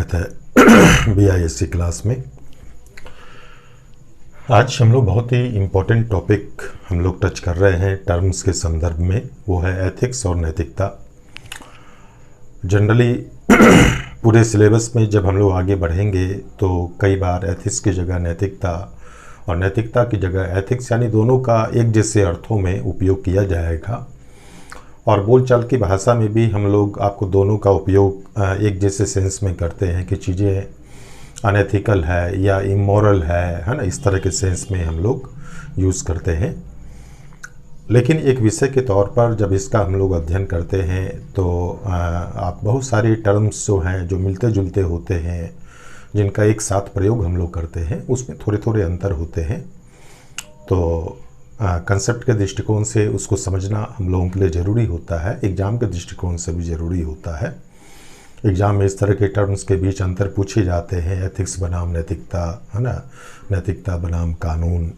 स्वागत है BISC class में। आज हम लोग बहुत ही इम्पोर्टेंट टॉपिक हम लोग टच कर रहे हैं टर्म्स के संदर्भ में, वो है एथिक्स और नैतिकता। जनरली पूरे सिलेबस में जब हम लोग आगे बढ़ेंगे तो कई बार एथिक्स की जगह नैतिकता और नैतिकता की जगह एथिक्स, यानी दोनों का एक जैसे अर्थों में उपयोग किया जाएगा। और बोलचाल की भाषा में भी हम लोग आपको दोनों का उपयोग एक जैसे सेंस में करते हैं कि चीज़ें अनएथिकल है या इमोरल है ना, इस तरह के सेंस में हम लोग यूज़ करते हैं। लेकिन एक विषय के तौर पर जब इसका हम लोग अध्ययन करते हैं तो आप बहुत सारे टर्म्स जो हैं जो मिलते जुलते होते हैं, जिनका एक साथ प्रयोग हम लोग करते हैं, उसमें थोड़े थोड़े अंतर होते हैं। तो कंसेप्ट के दृष्टिकोण से उसको समझना हम लोगों के लिए ज़रूरी होता है, एग्ज़ाम के दृष्टिकोण से भी ज़रूरी होता है। एग्ज़ाम में इस तरह के टर्म्स के बीच अंतर पूछे जाते हैं, एथिक्स बनाम नैतिकता, है ना, नैतिकता बनाम कानून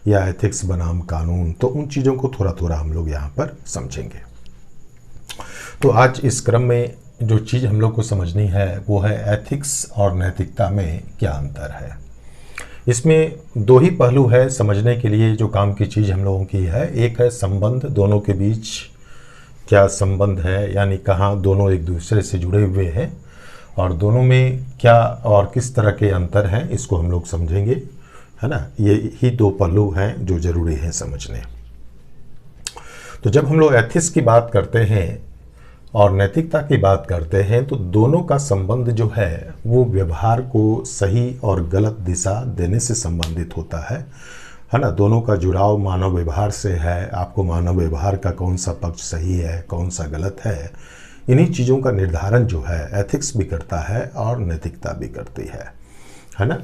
या एथिक्स बनाम कानून। तो उन चीज़ों को थोड़ा थोड़ा हम लोग यहाँ पर समझेंगे। तो आज इस क्रम में जो चीज़ हम लोग को समझनी है वो है एथिक्स और नैतिकता में क्या अंतर है। इसमें दो ही पहलू है समझने के लिए जो काम की चीज़ हम लोगों की है। एक है संबंध, दोनों के बीच क्या संबंध है, यानी कहाँ दोनों एक दूसरे से जुड़े हुए हैं, और दोनों में क्या और किस तरह के अंतर हैं, इसको हम लोग समझेंगे, है ना। ये ही दो पहलू हैं जो ज़रूरी हैं समझने। तो जब हम लोग एथिक्स की बात करते हैं और नैतिकता की बात करते हैं तो दोनों का संबंध जो है वो व्यवहार को सही और गलत दिशा देने से संबंधित होता है ना। दोनों का जुड़ाव मानव व्यवहार से है। आपको मानव व्यवहार का कौन सा पक्ष सही है, कौन सा गलत है, इन्हीं चीज़ों का निर्धारण जो है एथिक्स भी करता है और नैतिकता भी करती है ना।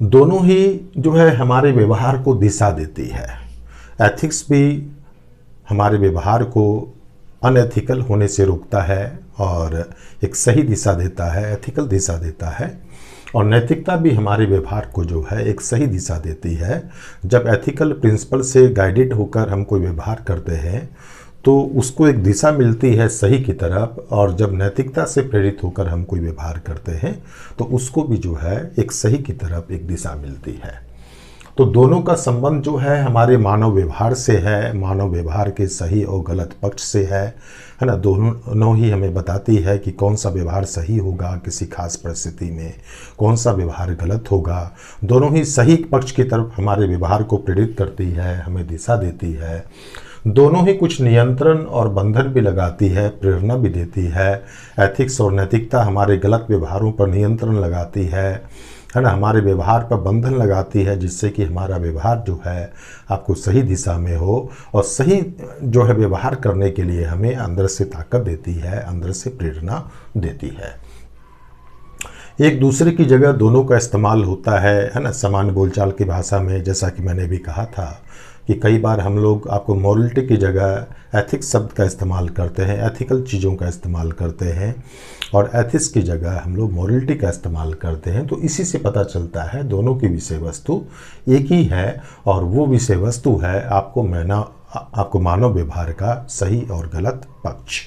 दोनों ही जो है हमारे व्यवहार को दिशा देती है। एथिक्स भी हमारे व्यवहार को अनएथिकल होने से रोकता है और एक सही दिशा देता है, एथिकल दिशा देता है। और नैतिकता भी हमारे व्यवहार को जो है एक सही दिशा देती है। जब एथिकल प्रिंसिपल से गाइडेड होकर हम कोई व्यवहार करते हैं तो उसको एक दिशा मिलती है सही की तरफ, और जब नैतिकता से प्रेरित होकर हम कोई व्यवहार करते हैं तो उसको भी जो है एक सही की तरफ एक दिशा मिलती है। तो दोनों का संबंध जो है हमारे मानव व्यवहार से है, मानव व्यवहार के सही और गलत पक्ष से है ना। दोनों ही हमें बताती है कि कौन सा व्यवहार सही होगा किसी खास परिस्थिति में, कौन सा व्यवहार गलत होगा। दोनों ही सही पक्ष की तरफ हमारे व्यवहार को प्रेरित करती है, हमें दिशा देती है। दोनों ही कुछ नियंत्रण और बंधन भी लगाती है, प्रेरणा भी देती है। एथिक्स और नैतिकता हमारे गलत व्यवहारों पर नियंत्रण लगाती है ना, हमारे व्यवहार पर बंधन लगाती है, जिससे कि हमारा व्यवहार जो है आपको सही दिशा में हो और सही जो है व्यवहार करने के लिए हमें अंदर से ताकत देती है, अंदर से प्रेरणा देती है। एक दूसरे की जगह दोनों का इस्तेमाल होता है ना। सामान्य बोलचाल की भाषा में जैसा कि मैंने भी कहा था कि कई बार हम लोग आपको मॉरलिटी की जगह एथिक्स शब्द का इस्तेमाल करते हैं, एथिकल चीज़ों का इस्तेमाल करते हैं, और एथिक्स की जगह हम लोग मॉरलिटी का इस्तेमाल करते हैं। तो इसी से पता चलता है दोनों की विषय वस्तु एक ही है, और वो विषय वस्तु है आपको मानव व्यवहार का सही और गलत पक्ष।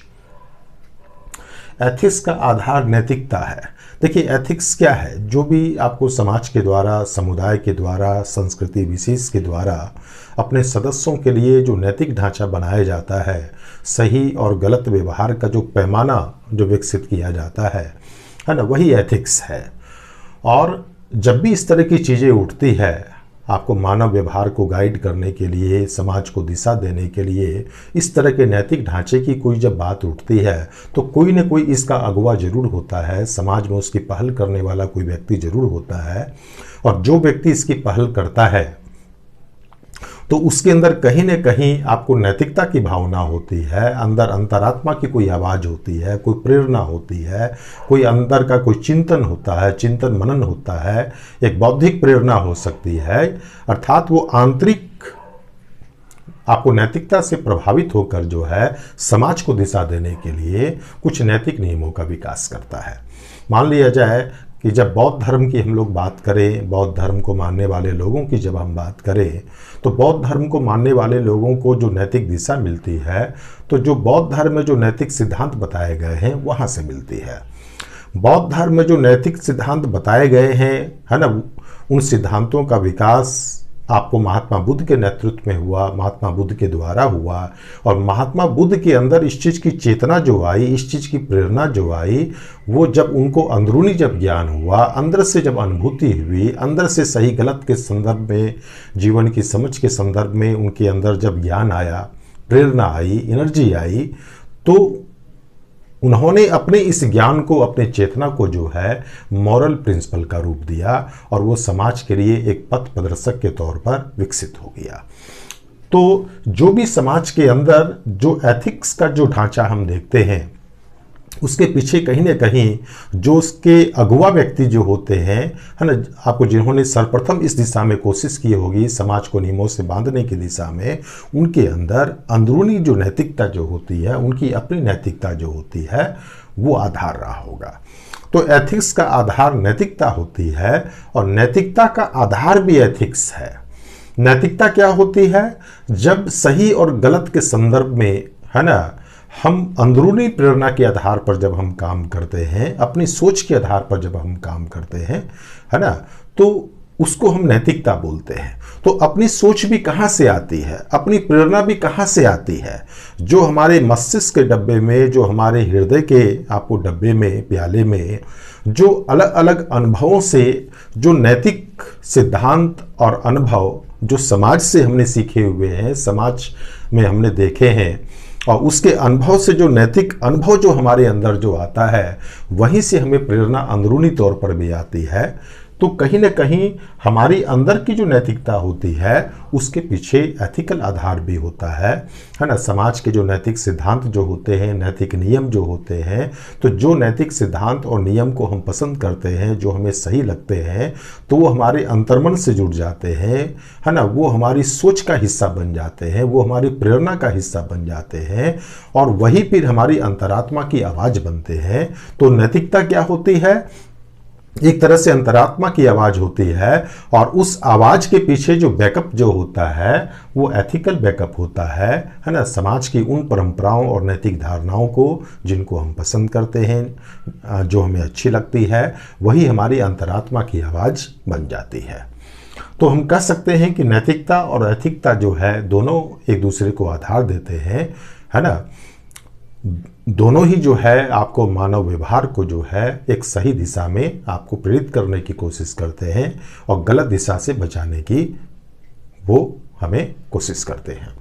एथिक्स का आधार नैतिकता है। देखिए एथिक्स क्या है, जो भी आपको समाज के द्वारा, समुदाय के द्वारा, संस्कृति विशेष के द्वारा अपने सदस्यों के लिए जो नैतिक ढांचा बनाया जाता है, सही और गलत व्यवहार का जो पैमाना जो विकसित किया जाता है ना, वही एथिक्स है। और जब भी इस तरह की चीज़ें उठती है, आपको मानव व्यवहार को गाइड करने के लिए, समाज को दिशा देने के लिए इस तरह के नैतिक ढांचे की कोई जब बात उठती है तो कोई न कोई इसका अगुवा जरूर होता है, समाज में उसकी पहल करने वाला कोई व्यक्ति जरूर होता है। और जो व्यक्ति इसकी पहल करता है तो उसके अंदर कहीं न कहीं आपको नैतिकता की भावना होती है, अंदर अंतरात्मा की कोई आवाज़ होती है, कोई प्रेरणा होती है, कोई अंदर का कोई चिंतन होता है, चिंतन मनन होता है, एक बौद्धिक प्रेरणा हो सकती है। अर्थात वो आंतरिक आपको नैतिकता से प्रभावित होकर जो है समाज को दिशा देने के लिए कुछ नैतिक नियमों का विकास करता है। मान लिया जाए कि जब बौद्ध धर्म की हम लोग बात करें, बौद्ध धर्म को मानने वाले लोगों की जब हम बात करें तो बौद्ध धर्म को मानने वाले लोगों को जो नैतिक दिशा मिलती है, तो जो बौद्ध धर्म में जो नैतिक सिद्धांत बताए गए हैं वहाँ से मिलती है। बौद्ध धर्म में जो नैतिक सिद्धांत बताए गए हैं, है ना, उन सिद्धांतों का विकास आपको महात्मा बुद्ध के नेतृत्व में हुआ, महात्मा बुद्ध के द्वारा हुआ। और महात्मा बुद्ध के अंदर इस चीज़ की चेतना जो आई, इस चीज़ की प्रेरणा जो आई, वो जब उनको अंदरूनी जब ज्ञान हुआ, अंदर से जब अनुभूति हुई, अंदर से सही गलत के संदर्भ में, जीवन की समझ के संदर्भ में उनके अंदर जब ज्ञान आया, प्रेरणा आई, एनर्जी आई, तो उन्होंने अपने इस ज्ञान को, अपने चेतना को जो है मॉरल प्रिंसिपल का रूप दिया और वो समाज के लिए एक पथ प्रदर्शक के तौर पर विकसित हो गया। तो जो भी समाज के अंदर जो एथिक्स का जो ढांचा हम देखते हैं, उसके पीछे कहीं ना कहीं जो उसके अगुवा व्यक्ति जो होते हैं, है ना, आपको जिन्होंने सर्वप्रथम इस दिशा में कोशिश की होगी समाज को नियमों से बांधने की दिशा में, उनके अंदर अंदरूनी जो नैतिकता जो होती है, उनकी अपनी नैतिकता जो होती है, वो आधार रहा होगा। तो एथिक्स का आधार नैतिकता होती है और नैतिकता का आधार भी एथिक्स है। नैतिकता क्या होती है? जब सही और गलत के संदर्भ में, है ना, हम अंदरूनी प्रेरणा के आधार पर जब हम काम करते हैं, अपनी सोच के आधार पर जब हम काम करते हैं, है ना, तो उसको हम नैतिकता बोलते हैं। तो अपनी सोच भी कहाँ से आती है, अपनी प्रेरणा भी कहाँ से आती है? जो हमारे मस्तिष्क के डब्बे में, जो हमारे हृदय के आपको डब्बे में, प्याले में, जो अलग अलग अनुभवों से जो नैतिक सिद्धांत और अनुभव जो समाज से हमने सीखे हुए हैं, समाज में हमने देखे हैं, और उसके अनुभव से जो नैतिक अनुभव जो हमारे अंदर जो आता है, वहीं से हमें प्रेरणा अंदरूनी तौर पर भी आती है। तो कहीं ना कहीं हमारी अंदर की जो नैतिकता होती है, उसके पीछे एथिकल आधार भी होता है ना। समाज के जो नैतिक सिद्धांत जो होते हैं, नैतिक नियम जो होते हैं, तो जो नैतिक सिद्धांत और नियम को हम पसंद करते हैं, जो हमें सही लगते हैं, तो वो हमारे अंतर्मन से जुड़ जाते हैं, है ना, वो हमारी सोच का हिस्सा बन जाते हैं, वो हमारी प्रेरणा का हिस्सा बन जाते हैं, और वही फिर हमारी अंतरात्मा की आवाज़ बनते हैं। तो नैतिकता क्या होती है? एक तरह से अंतरात्मा की आवाज होती है, और उस आवाज के पीछे जो बैकअप जो होता है, वो एथिकल बैकअप होता है ना। समाज की उन परंपराओं और नैतिक धारणाओं को जिनको हम पसंद करते हैं, जो हमें अच्छी लगती है, वही हमारी अंतरात्मा की आवाज बन जाती है। तो हम कह सकते हैं कि नैतिकता और एथिकता जो है, दोनों एक दूसरे को आधार देते हैं, है ना। दोनों ही जो है आपको मानव व्यवहार को जो है एक सही दिशा में आपको प्रेरित करने की कोशिश करते हैं, और गलत दिशा से बचाने की वो हमें कोशिश करते हैं।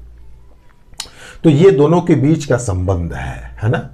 तो ये दोनों के बीच का संबंध है ना।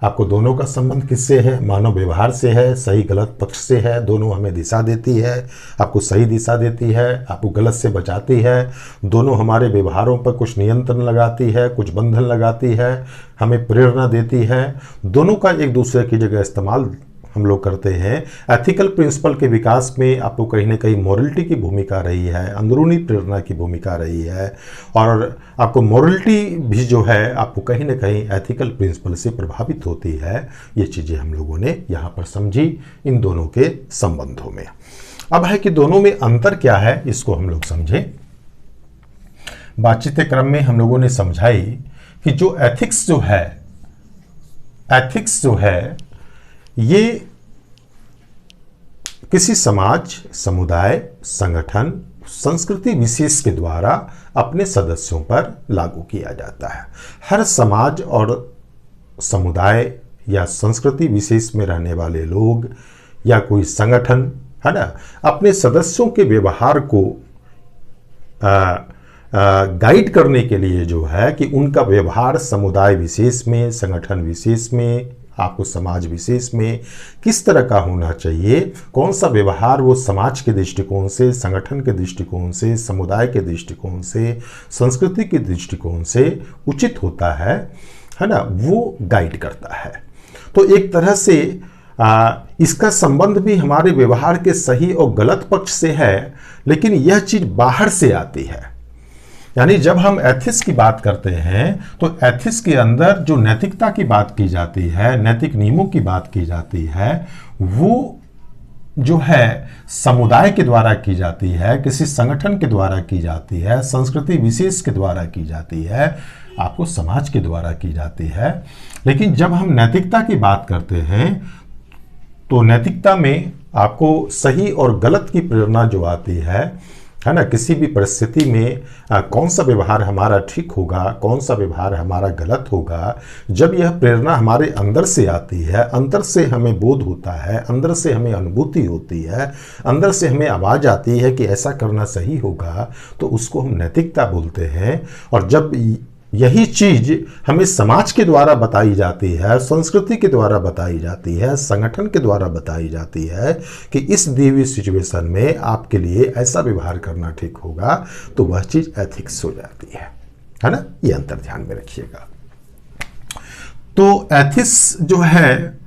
आपको दोनों का संबंध किससे है? मानव व्यवहार से है, सही गलत पक्ष से है। दोनों हमें दिशा देती है, आपको सही दिशा देती है, आपको गलत से बचाती है। दोनों हमारे व्यवहारों पर कुछ नियंत्रण लगाती है, कुछ बंधन लगाती है, हमें प्रेरणा देती है। दोनों का एक दूसरे की जगह इस्तेमाल हम लोग करते हैं। एथिकल प्रिंसिपल के विकास में आपको कहीं ना कहीं मॉरलिटी की भूमिका रही है, अंदरूनी प्रेरणा की भूमिका रही है, और आपको मॉरलिटी भी जो है आपको कहीं ना कहीं एथिकल प्रिंसिपल से प्रभावित होती है। ये चीज़ें हम लोगों ने यहाँ पर समझी इन दोनों के संबंधों में। अब है कि दोनों में अंतर क्या है, इसको हम लोग समझें। बातचीत के क्रम में हम लोगों ने समझाई कि जो एथिक्स जो है ये किसी समाज, समुदाय, संगठन, संस्कृति विशेष के द्वारा अपने सदस्यों पर लागू किया जाता है। हर समाज और समुदाय या संस्कृति विशेष में रहने वाले लोग या कोई संगठन, है ना, अपने सदस्यों के व्यवहार को गाइड करने के लिए जो है कि उनका व्यवहार समुदाय विशेष में, संगठन विशेष में, आपको समाज विशेष में किस तरह का होना चाहिए, कौन सा व्यवहार वो समाज के दृष्टिकोण से, संगठन के दृष्टिकोण से, समुदाय के दृष्टिकोण से, संस्कृति के दृष्टिकोण से उचित होता है ना, वो गाइड करता है। तो एक तरह से इसका संबंध भी हमारे व्यवहार के सही और गलत पक्ष से है, लेकिन यह चीज़ बाहर से आती है। यानी जब हम एथिक्स की बात करते हैं तो एथिक्स के अंदर जो नैतिकता की बात की जाती है, नैतिक नियमों की बात की जाती है, वो जो है समुदाय के द्वारा की जाती है, किसी संगठन के द्वारा की जाती है, संस्कृति विशेष के द्वारा की जाती है, आपको समाज के द्वारा की जाती है। लेकिन जब हम नैतिकता की बात करते हैं तो नैतिकता में आपको सही और गलत की प्रेरणा जो आती है ना, किसी भी परिस्थिति में कौन सा व्यवहार हमारा ठीक होगा, कौन सा व्यवहार हमारा गलत होगा, जब यह प्रेरणा हमारे अंदर से आती है, अंदर से हमें बोध होता है, अंदर से हमें अनुभूति होती है, अंदर से हमें आवाज़ आती है कि ऐसा करना सही होगा, तो उसको हम नैतिकता बोलते हैं। और जब यही चीज हमें समाज के द्वारा बताई जाती है, संस्कृति के द्वारा बताई जाती है, संगठन के द्वारा बताई जाती है कि इस दी हुई सिचुएशन में आपके लिए ऐसा व्यवहार करना ठीक होगा, तो वह चीज एथिक्स हो जाती है ना। ये अंतर ध्यान में रखिएगा। तो एथिक्स जो है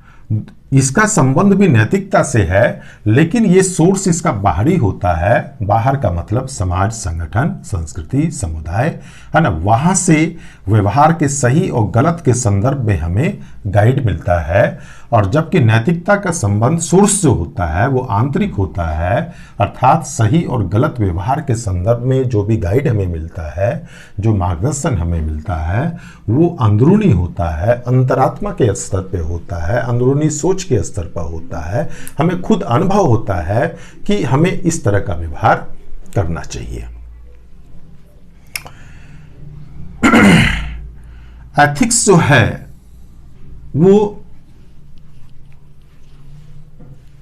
इसका संबंध भी नैतिकता से है, लेकिन ये सोर्स इसका बाहरी होता है। बाहर का मतलब समाज, संगठन, संस्कृति, समुदाय, है ना। वहां से व्यवहार के सही और गलत के संदर्भ में हमें गाइड मिलता है। और जबकि नैतिकता का संबंध सोर्स जो होता है वो आंतरिक होता है, अर्थात सही और गलत व्यवहार के संदर्भ में जो भी गाइड हमें मिलता है, जो मार्गदर्शन हमें मिलता है, वो अंदरूनी होता है, अंतरात्मा के स्तर पे होता है, अंदरूनी सोच के स्तर पर होता है। हमें खुद अनुभव होता है कि हमें इस तरह का व्यवहार करना चाहिए। एथिक्स जो है वो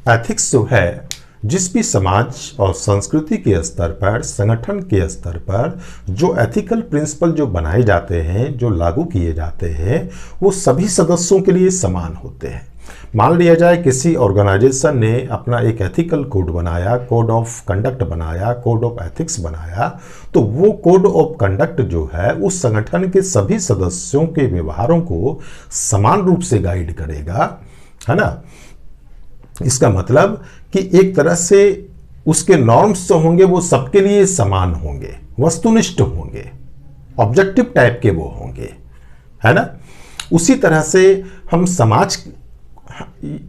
एथिक्स जो है जिस भी समाज और संस्कृति के स्तर पर, संगठन के स्तर पर जो एथिकल प्रिंसिपल जो बनाए जाते हैं, जो लागू किए जाते हैं, वो सभी सदस्यों के लिए समान होते हैं। मान लिया जाए किसी ऑर्गेनाइजेशन ने अपना एक एथिकल कोड बनाया, कोड ऑफ कंडक्ट बनाया, कोड ऑफ एथिक्स बनाया, तो वो कोड ऑफ कंडक्ट जो है उस संगठन के सभी सदस्यों के व्यवहारों को समान रूप से गाइड करेगा, है ना। इसका मतलब कि एक तरह से उसके नॉर्म्स जो होंगे वो सबके लिए समान होंगे, वस्तुनिष्ठ होंगे, ऑब्जेक्टिव टाइप के वो होंगे, है ना। उसी तरह से हम समाज,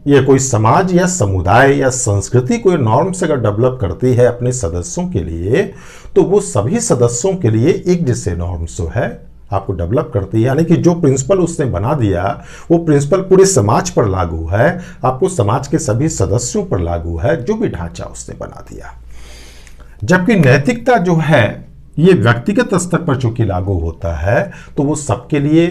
ये कोई समाज या समुदाय या संस्कृति कोई नॉर्म्स अगर डेवलप करती है अपने सदस्यों के लिए, तो वो सभी सदस्यों के लिए एक जैसे नॉर्म्स जो है आपको डेवलप करती है। यानी कि जो प्रिंसिपल उसने बना दिया वो प्रिंसिपल पूरे समाज पर लागू है, आपको समाज के सभी सदस्यों पर लागू है, जो भी ढांचा उसने बना दिया। जबकि नैतिकता जो है ये व्यक्तिगत स्तर पर चूंकि लागू होता है, तो वो सबके लिए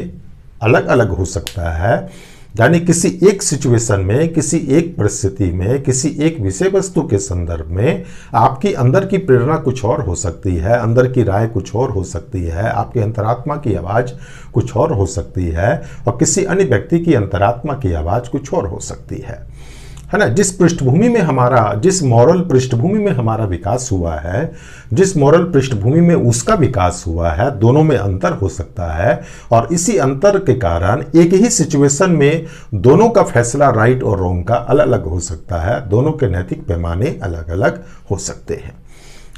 अलग अलग हो सकता है। यानी किसी एक सिचुएशन में, किसी एक परिस्थिति में, किसी एक विषय वस्तु के संदर्भ में आपकी अंदर की प्रेरणा कुछ और हो सकती है, अंदर की राय कुछ और हो सकती है, आपके अंतरात्मा की आवाज़ कुछ और हो सकती है, और किसी अन्य व्यक्ति की अंतरात्मा की आवाज़ कुछ और हो सकती है ना। जिस पृष्ठभूमि में हमारा, जिस मॉरल पृष्ठभूमि में हमारा विकास हुआ है, जिस मॉरल पृष्ठभूमि में उसका विकास हुआ है, दोनों में अंतर हो सकता है। और इसी अंतर के कारण एक ही सिचुएशन में दोनों का फैसला राइट और रॉन्ग का अलग अलग हो सकता है, दोनों के नैतिक पैमाने अलग अलग हो सकते हैं,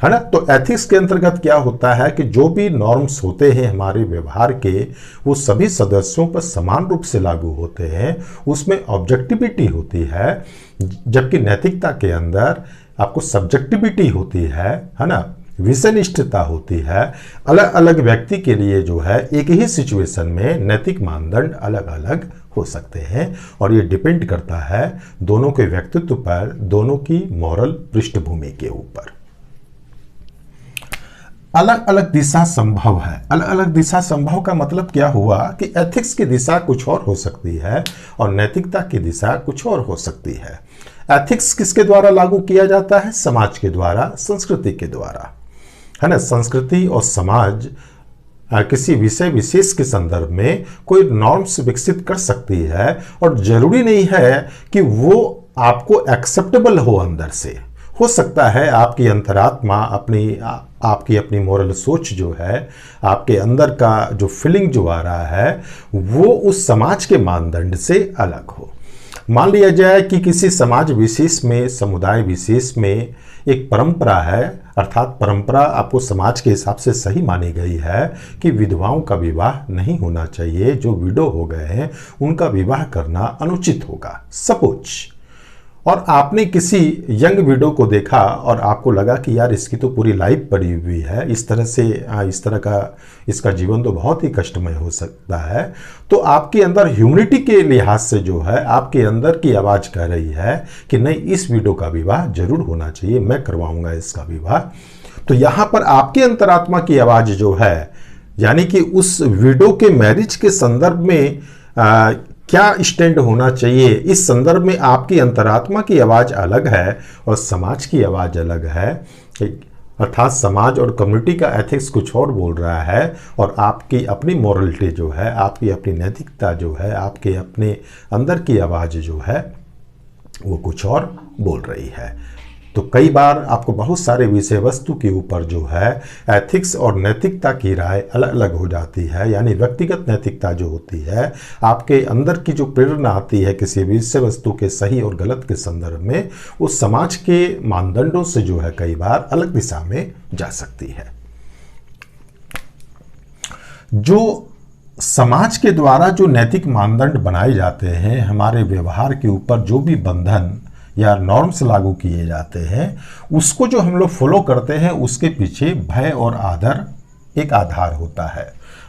है ना। तो एथिक्स के अंतर्गत क्या होता है कि जो भी नॉर्म्स होते हैं हमारे व्यवहार के, वो सभी सदस्यों पर समान रूप से लागू होते हैं, उसमें ऑब्जेक्टिविटी होती है। जबकि नैतिकता के अंदर आपको सब्जेक्टिविटी होती है ना, विषयनिष्ठता होती है। अलग अलग व्यक्ति के लिए जो है एक ही सिचुएशन में नैतिक मानदंड अलग अलग हो सकते हैं, और ये डिपेंड करता है दोनों के व्यक्तित्व पर, दोनों की मॉरल पृष्ठभूमि के ऊपर। अलग अलग दिशा संभव है। अलग अलग दिशा संभव का मतलब क्या हुआ कि एथिक्स की दिशा कुछ और हो सकती है और नैतिकता की दिशा कुछ और हो सकती है। एथिक्स किसके द्वारा लागू किया जाता है? समाज के द्वारा, संस्कृति के द्वारा, है ना। संस्कृति और समाज किसी विषय विशेष के संदर्भ में कोई नॉर्म्स विकसित कर सकती है, और जरूरी नहीं है कि वो आपको एक्सेप्टेबल हो अंदर से। हो सकता है आपकी अंतरात्मा, आपकी अपनी मोरल सोच जो है, आपके अंदर का जो फीलिंग जो आ रहा है, वो उस समाज के मानदंड से अलग हो। मान लिया जाए कि किसी समाज विशेष में, समुदाय विशेष में एक परंपरा है, अर्थात परंपरा आपको समाज के हिसाब से सही मानी गई है कि विधवाओं का विवाह नहीं होना चाहिए, जो विडो हो गए हैं उनका विवाह करना अनुचित होगा, सपोज। और आपने किसी यंग वीडियो को देखा और आपको लगा कि यार इसकी तो पूरी लाइफ पड़ी हुई है, इस तरह से इस तरह का इसका जीवन तो बहुत ही कष्टमय हो सकता है, तो आपके अंदर ह्यूमनिटी के लिहाज से जो है आपके अंदर की आवाज़ कह रही है कि नहीं, इस वीडियो का विवाह जरूर होना चाहिए, मैं करवाऊंगा इसका विवाह। तो यहाँ पर आपके अंतरात्मा की आवाज़ जो है, यानी कि उस वीडियो के मैरिज के संदर्भ में क्या स्टैंड होना चाहिए, इस संदर्भ में आपकी अंतरात्मा की आवाज़ अलग है और समाज की आवाज़ अलग है। अर्थात समाज और कम्युनिटी का एथिक्स कुछ और बोल रहा है और आपकी अपनी मॉरलिटी जो है, आपकी अपनी नैतिकता जो है, आपके अपने अंदर की आवाज़ जो है वो कुछ और बोल रही है। तो कई बार आपको बहुत सारे विषय वस्तु के ऊपर जो है एथिक्स और नैतिकता की राय अलग अलग हो जाती है। यानी व्यक्तिगत नैतिकता जो होती है, आपके अंदर की जो प्रेरणा आती है किसी विषय वस्तु के सही और गलत के संदर्भ में, उस समाज के मानदंडों से जो है कई बार अलग दिशा में जा सकती है। जो समाज के द्वारा जो नैतिक मानदंड बनाए जाते हैं, हमारे व्यवहार के ऊपर जो भी बंधन या नॉर्म्स लागू किए जाते हैं, उसको जो हम लोग फॉलो करते हैं, उसके पीछे भय और आदर एक आधार होता है।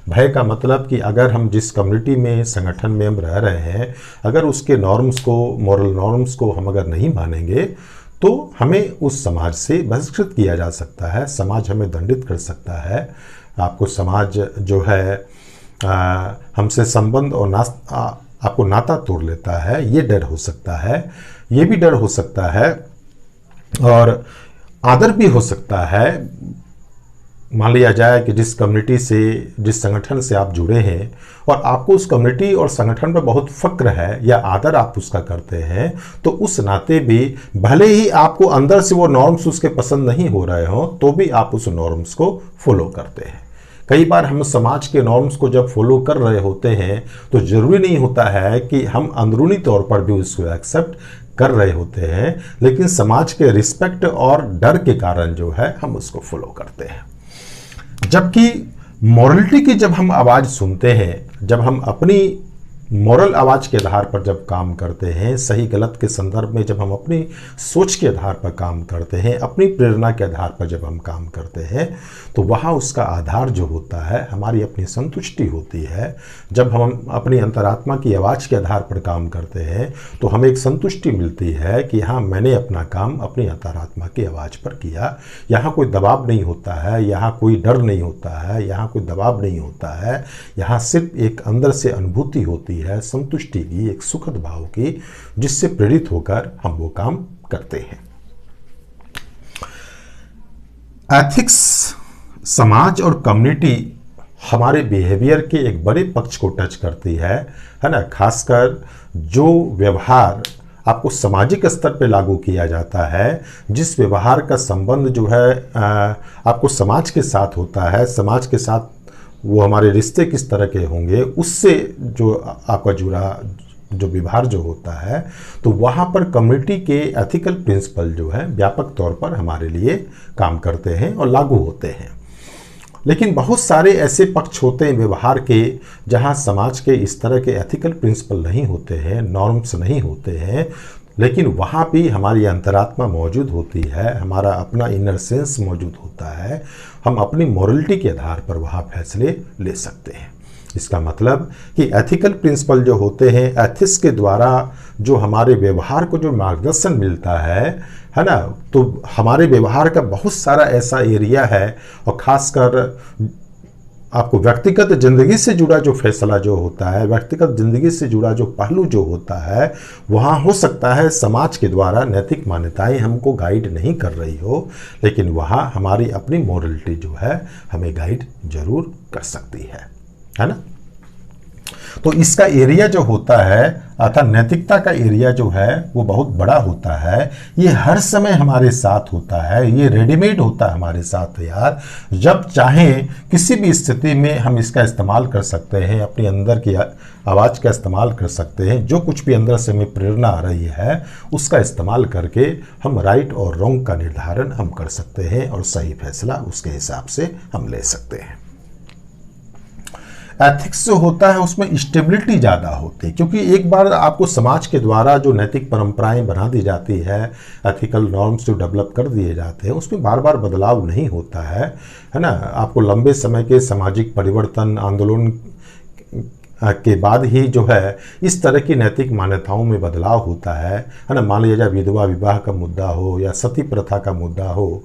भय का मतलब कि अगर हम जिस कम्युनिटी में, संगठन में हम रह रहे हैं, अगर उसके नॉर्म्स को, मॉरल नॉर्म्स को हम अगर नहीं मानेंगे तो हमें उस समाज से बहिष्कृत किया जा सकता है, समाज हमें दंडित कर सकता है। आपको समाज जो है हमसे संबंध और आपको नाता तोड़ लेता है, ये डर हो सकता है। ये भी डर हो सकता है और आदर भी हो सकता है। मान लिया जाए कि जिस कम्युनिटी से, जिस संगठन से आप जुड़े हैं और आपको उस कम्युनिटी और संगठन पर बहुत फक्र है या आदर आप उसका करते हैं, तो उस नाते भी भले ही आपको अंदर से वो नॉर्म्स उसके पसंद नहीं हो रहे हो, तो भी आप उस नॉर्म्स को फॉलो करते हैं। कई बार हम समाज के नॉर्म्स को जब फॉलो कर रहे होते हैं तो ज़रूरी नहीं होता है कि हम अंदरूनी तौर पर भी उसको एक्सेप्ट कर रहे होते हैं, लेकिन समाज के रिस्पेक्ट और डर के कारण जो है हम उसको फॉलो करते हैं। जबकि मॉरलिटी की जब हम आवाज़ सुनते हैं, जब हम अपनी मॉरल आवाज़ के आधार पर जब काम करते हैं, सही गलत के संदर्भ में जब हम अपनी सोच के आधार पर काम करते हैं, अपनी प्रेरणा के आधार पर जब हम काम करते हैं, तो वहाँ उसका आधार जो होता है हमारी अपनी संतुष्टि होती है। जब हम अपनी अंतरात्मा की आवाज़ के आधार पर काम करते हैं तो हमें एक संतुष्टि मिलती है कि हाँ, मैंने अपना काम अपनी अंतरात्मा की आवाज़ पर किया। यहाँ कोई दबाव नहीं होता है, यहाँ कोई डर नहीं होता है, यहाँ कोई दबाव नहीं होता है। यहाँ सिर्फ एक अंदर से अनुभूति होती है, संतुष्टि की, एक सुखद भाव की, जिससे प्रेरित होकर हम वो काम करते हैं। एथिक्स, समाज और कम्युनिटी हमारे बिहेवियर के एक बड़े पक्ष को टच करती है ना। खासकर जो व्यवहार आपको सामाजिक स्तर पे लागू किया जाता है, जिस व्यवहार का संबंध जो है आपको समाज के साथ होता है, समाज के साथ वो हमारे रिश्ते किस तरह के होंगे, उससे जो आपका जुड़ा जो व्यवहार जो होता है, तो वहाँ पर कम्युनिटी के एथिकल प्रिंसिपल जो है व्यापक तौर पर हमारे लिए काम करते हैं और लागू होते हैं। लेकिन बहुत सारे ऐसे पक्ष होते हैं व्यवहार के जहाँ समाज के इस तरह के एथिकल प्रिंसिपल नहीं होते हैं, नॉर्म्स नहीं होते हैं, लेकिन वहाँ भी हमारी अंतरात्मा मौजूद होती है, हमारा अपना इनर सेंस मौजूद होता है। हम अपनी मॉरलिटी के आधार पर वहाँ फैसले ले सकते हैं। इसका मतलब कि एथिकल प्रिंसिपल जो होते हैं, एथिक्स के द्वारा जो हमारे व्यवहार को जो मार्गदर्शन मिलता है ना, तो हमारे व्यवहार का बहुत सारा ऐसा एरिया है और ख़ासकर आपको व्यक्तिगत ज़िंदगी से जुड़ा जो फैसला जो होता है, व्यक्तिगत ज़िंदगी से जुड़ा जो पहलू जो होता है, वहाँ हो सकता है समाज के द्वारा नैतिक मान्यताएं हमको गाइड नहीं कर रही हो, लेकिन वहाँ हमारी अपनी मॉरलिटी जो है हमें गाइड जरूर कर सकती है ना। तो इसका एरिया जो होता है, अर्थात नैतिकता का एरिया जो है वो बहुत बड़ा होता है। ये हर समय हमारे साथ होता है, ये रेडीमेड होता है हमारे साथ यार। जब चाहें किसी भी स्थिति में हम इसका इस्तेमाल कर सकते हैं, अपने अंदर की आवाज़ का इस्तेमाल कर सकते हैं। जो कुछ भी अंदर से हमें प्रेरणा आ रही है उसका इस्तेमाल करके हम राइट और रॉन्ग का निर्धारण हम कर सकते हैं और सही फैसला उसके हिसाब से हम ले सकते हैं। एथिक्स जो होता है उसमें स्टेबिलिटी ज़्यादा होती है, क्योंकि एक बार आपको समाज के द्वारा जो नैतिक परंपराएं बना दी जाती है, एथिकल नॉर्म्स जो डेवलप कर दिए जाते हैं, उसमें बार बार बदलाव नहीं होता है ना। आपको लंबे समय के सामाजिक परिवर्तन आंदोलन के बाद ही जो है इस तरह की नैतिक मान्यताओं में बदलाव होता है ना। मान लिया जाए विधवा विवाह का मुद्दा हो या सती प्रथा का मुद्दा हो,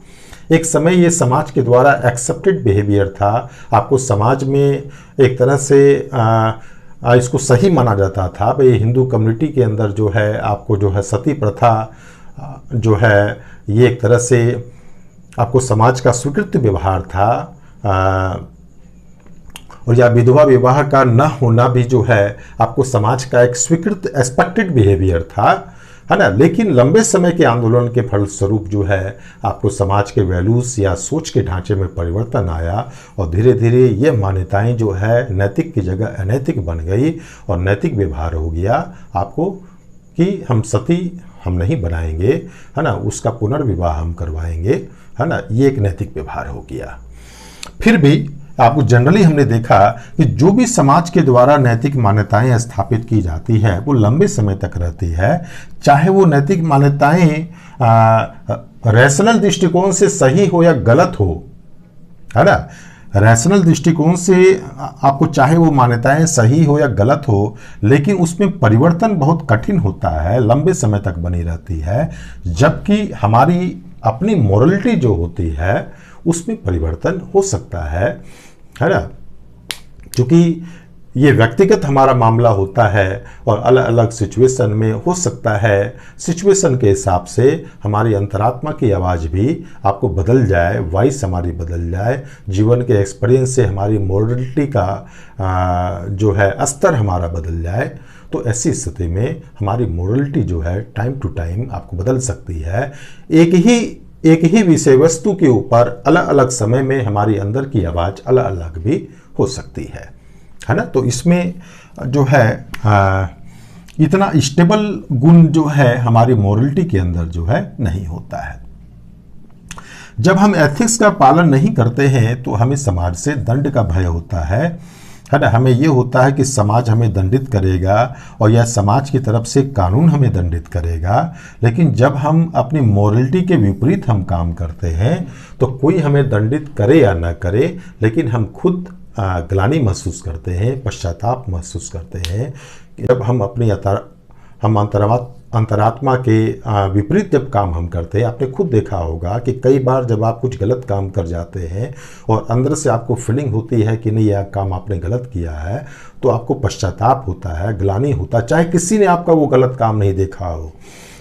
एक समय ये समाज के द्वारा एक्सेप्टेड बिहेवियर था। आपको समाज में एक तरह से इसको सही माना जाता था। भाई हिंदू कम्युनिटी के अंदर जो है आपको जो है सती प्रथा जो है ये एक तरह से आपको समाज का स्वीकृत व्यवहार था, और या विधवा विवाह का न होना भी जो है आपको समाज का एक स्वीकृत एक्सपेक्टेड बिहेवियर था, है ना। लेकिन लंबे समय के आंदोलन के फलस्वरूप जो है आपको समाज के वैल्यूज़ या सोच के ढांचे में परिवर्तन आया, और धीरे धीरे ये मान्यताएं जो है नैतिक की जगह अनैतिक बन गई और नैतिक व्यवहार हो गया आपको कि हम सती हम नहीं बनाएंगे, है ना, उसका पुनर्विवाह हम करवाएंगे, है ना। ये एक नैतिक व्यवहार हो गया। फिर भी आपको जनरली हमने देखा कि जो भी समाज के द्वारा नैतिक मान्यताएं स्थापित की जाती है वो लंबे समय तक रहती है, चाहे वो नैतिक मान्यताएं रैशनल दृष्टिकोण से सही हो या गलत हो, है ना। रैशनल दृष्टिकोण से आपको चाहे वो मान्यताएं सही हो या गलत हो, लेकिन उसमें परिवर्तन बहुत कठिन होता है, लंबे समय तक बनी रहती है। जबकि हमारी अपनी मोरलिटी जो होती है उसमें परिवर्तन हो सकता है ना। क्योंकि ये व्यक्तिगत हमारा मामला होता है और अलग अलग सिचुएशन में हो सकता है सिचुएशन के हिसाब से हमारी अंतरात्मा की आवाज़ भी आपको बदल जाए, वॉइस हमारी बदल जाए, जीवन के एक्सपीरियंस से हमारी मोरलिटी का जो है स्तर हमारा बदल जाए। तो ऐसी स्थिति में हमारी मोरलिटी जो है टाइम टू टाइम आपको बदल सकती है। एक ही विषय वस्तु के ऊपर अलग अलग समय में हमारी अंदर की आवाज़ अलग अलग भी हो सकती है ना। तो इसमें जो है इतना स्टेबल गुण जो है हमारी मोरलिटी के अंदर जो है नहीं होता है। जब हम एथिक्स का पालन नहीं करते हैं तो हमें समाज से दंड का भय होता है ना। हमें ये होता है कि समाज हमें दंडित करेगा और यह समाज की तरफ से कानून हमें दंडित करेगा। लेकिन जब हम अपनी मोरलिटी के विपरीत हम काम करते हैं तो कोई हमें दंडित करे या ना करे, लेकिन हम खुद ग्लानि महसूस करते हैं, पश्चाताप महसूस करते हैं। जब हम अपनी अंतरात्मा के विपरीत जब काम हम करते हैं, आपने खुद देखा होगा कि कई बार जब आप कुछ गलत काम कर जाते हैं और अंदर से आपको फीलिंग होती है कि नहीं यह काम आपने गलत किया है, तो आपको पश्चाताप होता है, ग्लानि होता है, चाहे किसी ने आपका वो गलत काम नहीं देखा हो,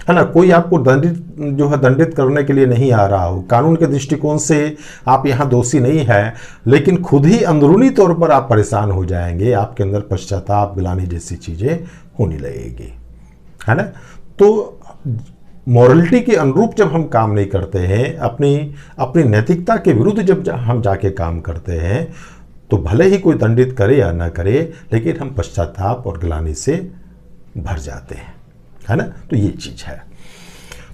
है ना। कोई आपको दंडित करने के लिए नहीं आ रहा हो, कानून के दृष्टिकोण से आप यहाँ दोषी नहीं है, लेकिन खुद ही अंदरूनी तौर पर आप परेशान हो जाएंगे, आपके अंदर पश्चाताप ग्लानि जैसी चीज़ें होने लगेगी, है ना। तो मॉरलिटी के अनुरूप जब हम काम नहीं करते हैं, अपनी नैतिकता के विरुद्ध जब हम जाके काम करते हैं, तो भले ही कोई दंडित करे या ना करे, लेकिन हम पश्चाताप और ग्लानि से भर जाते हैं, है ना। तो ये चीज़ है।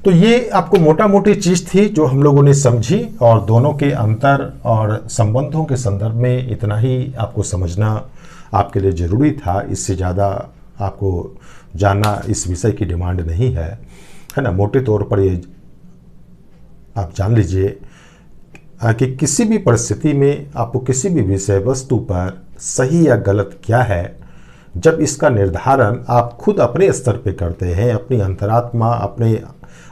तो ये आपको मोटा मोटी चीज़ थी जो हम लोगों ने समझी, और दोनों के अंतर और संबंधों के संदर्भ में इतना ही आपको समझना आपके लिए ज़रूरी था। इससे ज़्यादा आपको जानना इस विषय की डिमांड नहीं है ना। मोटे तौर पर ये आप जान लीजिए कि किसी भी परिस्थिति में आपको किसी भी विषय वस्तु पर सही या गलत क्या है, जब इसका निर्धारण आप खुद अपने स्तर पे करते हैं, अपनी अंतरात्मा, अपने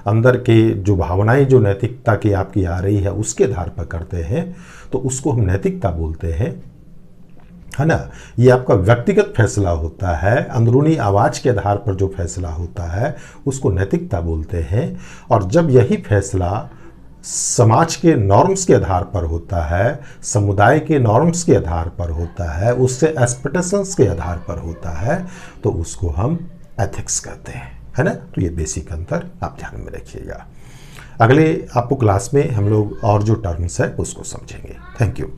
अंदर के जो भावनाएं जो नैतिकता की आपकी आ रही है उसके आधार पर करते हैं, तो उसको हम नैतिकता बोलते हैं, है ना। ये आपका व्यक्तिगत फैसला होता है, अंदरूनी आवाज़ के आधार पर जो फैसला होता है उसको नैतिकता बोलते हैं। और जब यही फैसला समाज के नॉर्म्स के आधार पर होता है, समुदाय के नॉर्म्स के आधार पर होता है, उससे एक्सपेक्टेशंस के आधार पर होता है, तो उसको हम एथिक्स कहते हैं, है ना। तो ये बेसिक अंतर आप ध्यान में रखिएगा। अगले आपको क्लास में हम लोग और जो टर्म्स है उसको समझेंगे। Thank you.